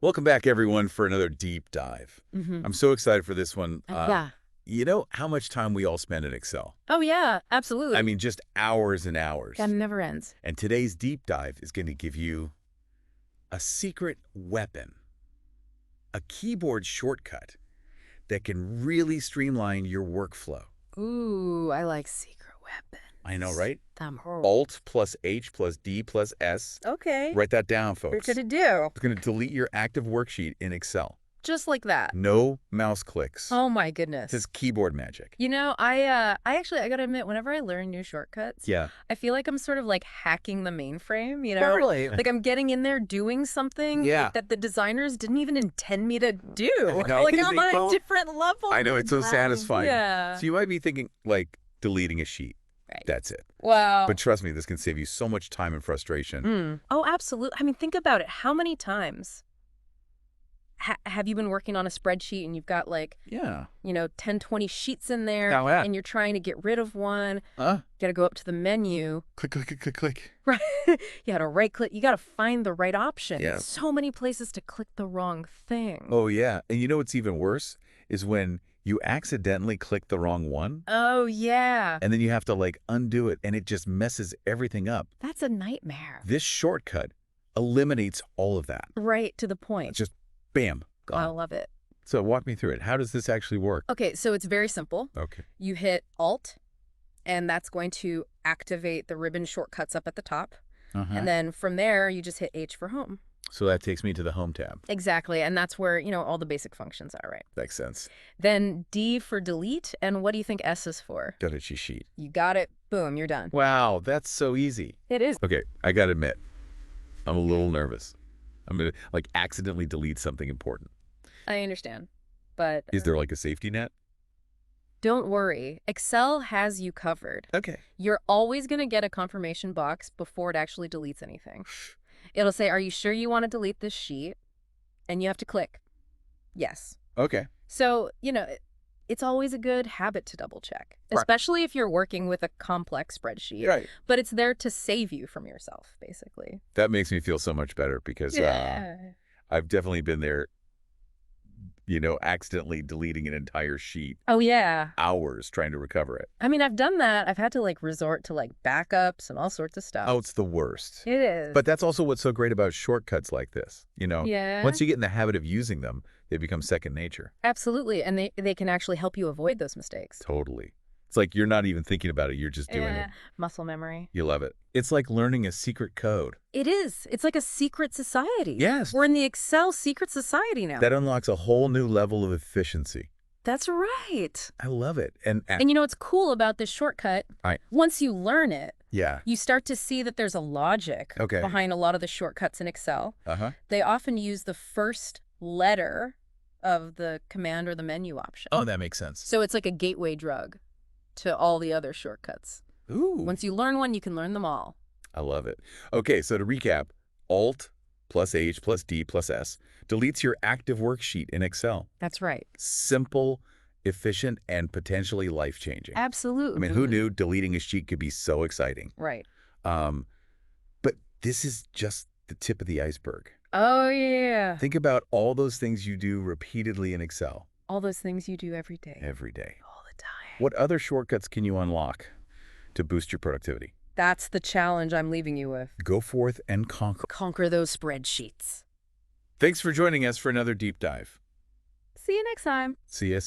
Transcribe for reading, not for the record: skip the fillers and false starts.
Welcome back, everyone, for another deep dive. Mm-hmm. I'm so excited for this one. Yeah. You know how much time we all spend in Excel? Oh, yeah, absolutely. I mean, just hours and hours. That never ends. And today's deep dive is going to give you a secret weapon, a keyboard shortcut that can really streamline your workflow. Ooh, I like secret weapons. I know, right? Them Alt plus H plus D plus S. Okay. Write that down, folks. What should it do? It's going to delete your active worksheet in Excel. Just like that. No mouse clicks. Oh my goodness. This is keyboard magic. You know, I gotta admit, whenever I learn new shortcuts, Yeah. I feel like I'm sort of like hacking the mainframe, you know? Totally. Like I'm getting in there doing something Yeah. that the designers didn't even intend me to do. know. Like I'm on a different level. I know, it's so satisfying. Yeah. So you might be thinking, like, deleting a sheet. Right. That's it. Wow. But trust me, this can save you so much time and frustration. Oh, absolutely. I mean, think about it. How many times have you been working on a spreadsheet and you've got like, Yeah. 10, 20 sheets in there Oh, yeah. and you're trying to get rid of one. Huh? You got to go up to the menu. Click, click, click, click, click. Right. You got to right click. You got to find the right option. Yeah. So many places to click the wrong thing. Oh, yeah. And you know what's even worse is when you accidentally click the wrong one, Oh, yeah. and then you have to, like, undo it, and it just messes everything up. That's a nightmare. This shortcut eliminates all of that. Right to the point. Just bam, I gone. love it. So walk me through it. How does this actually work? Okay, so it's very simple. Okay. You hit Alt, and that's going to activate the ribbon shortcuts up at the top. And then from there, you just hit H for home. So that takes me to the Home tab. Exactly, and that's where, all the basic functions are, right? Makes sense. Then D for delete, and what do you think S is for? Got a cheat sheet. You got it. Boom, you're done. Wow, that's so easy. It is. Okay, I gotta admit, I'm a little nervous. I'm gonna, like, accidentally delete something important. I understand, but Is there, like, a safety net? don't worry. Excel has you covered. Okay. You're always going to get a confirmation box before it actually deletes anything. It'll say, are you sure you want to delete this sheet? And you have to click yes. Okay. So, it's always a good habit to double check, Right. especially if you're working with a complex spreadsheet. Right. But it's there to save you from yourself, basically. That makes me feel so much better because I've definitely been there, accidentally deleting an entire sheet, Oh, yeah. hours trying to recover it. I mean, I've done that. I've had to resort to backups and all sorts of stuff. Oh, it's the worst. It is. But that's also what's so great about shortcuts like this. Yeah. Once you get in the habit of using them, they become second nature. Absolutely. And they can actually help you avoid those mistakes. Totally. It's like you're not even thinking about it. You're just doing it. Muscle memory. You love it. It's like learning a secret code. It is. It's like a secret society. Yes. We're in the Excel secret society now. That unlocks a whole new level of efficiency. That's right. I love it. And What's cool about this shortcut? Right. Once you learn it, yeah. you start to see that there's a logic Okay. behind a lot of the shortcuts in Excel. Uh-huh. They often use the first letter of the command or the menu option. Oh, that makes sense. So it's like a gateway drug to all the other shortcuts. Ooh. Once you learn one, you can learn them all. I love it. Okay, so to recap, Alt plus H plus D plus S deletes your active worksheet in Excel. That's right. Simple, efficient, and potentially life-changing. Absolutely. I mean, who knew deleting a sheet could be so exciting? Right. But this is just the tip of the iceberg. Oh, yeah. Think about all those things you do repeatedly in Excel. All those things you do every day. Every day. All the time. What other shortcuts can you unlock to boost your productivity? That's the challenge I'm leaving you with. Go forth and conquer. Conquer those spreadsheets. Thanks for joining us for another deep dive. See you next time. See you,